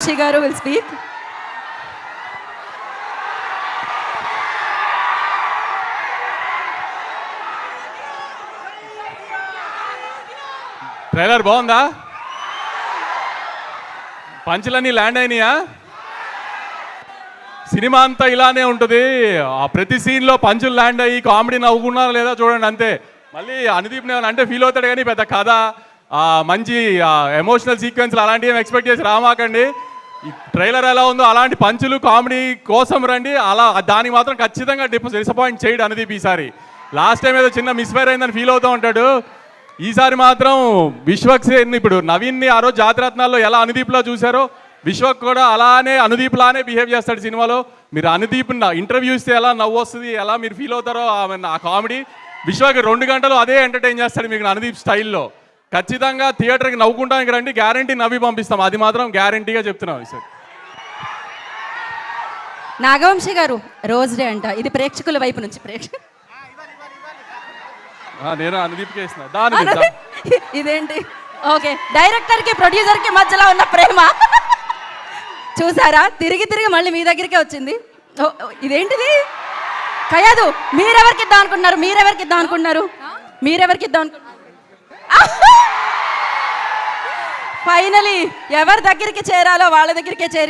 వంశీ గారు will speak. Trailer బాగుందా? పంచులన్నీ land అయినాయా? సినిమా అంతా ఇలానే ఉంటుంది. ఆ ప్రతి సీన్లో పంచులు ల్యాండ్ అయ్యి కామెడీ నవ్వుకున్నారా లేదా చూడండి అంతే. మళ్ళీ అనుదీప్ అంటే ఫీల్ అవుతాడు కానీ పెద్ద కథ మంచి ఎమోషనల్ సీక్వెన్స్లు అలాంటివి ఎక్స్పెక్ట్ చేసి రామాకండి. ఈ ట్రైలర్ ఎలా ఉందో అలాంటి పంచులు కామెడీ కోసం రండి. అలా దానికి మాత్రం ఖచ్చితంగా డిసప్పాయింట్ చేయడు అనుదీప్ ఈసారి. లాస్ట్ టైం ఏదో చిన్న మిస్ఫైర్ అయిందని ఫీల్ అవుతూ ఉంటాడు. ఈసారి మాత్రం విశ్వక్ ఇప్పుడు నవీన్ని ఆ రోజు జాతిరత్నాల్లో ఎలా అనుదీప్లో చూశారో విశ్వక్ కూడా అలానే అనుదీప్ లానే బిహేవ్ చేస్తాడు సినిమాలో. మీరు అనుదీప్ ఇంటర్వ్యూ ఇస్తే ఎలా నవ్వు వస్తుంది, ఎలా మీరు ఫీల్ అవుతారో ఆ కామెడీ విశ్వక్ 2 గంటలు అదే ఎంటర్టైన్ చేస్తాడు మీకు అనుదీప్ స్టైల్లో. ఖచ్చితంగా థియేటర్కి నవ్వుకుంటానికి రండి, గ్యారంటీ నవ్వి పంపిస్తాం, అది మాత్రం గ్యారంటీగా చెప్తున్నాం సార్. నాగవంశీ గారు రోజ్ డే అంట, ఇది ప్రేక్షకుల వైపు నుంచి నేను అనుదీప్కే ఇస్తున్నా. ఇదేంటి? ఓకే, డైరెక్టర్ కి ప్రొడ్యూసర్ కి మధ్యలో ఉన్న ప్రేమ చూసారా? తిరిగి తిరిగి మళ్ళీ మీ దగ్గరికే వచ్చింది. ఇదేంటిది? కయ్యదు, మీరెవరికి ఇద్దాం అనుకున్నారు? ఫైనలీ ఎవరి దగ్గరికి చేరాలో వాళ్ళ దగ్గరికే చేరి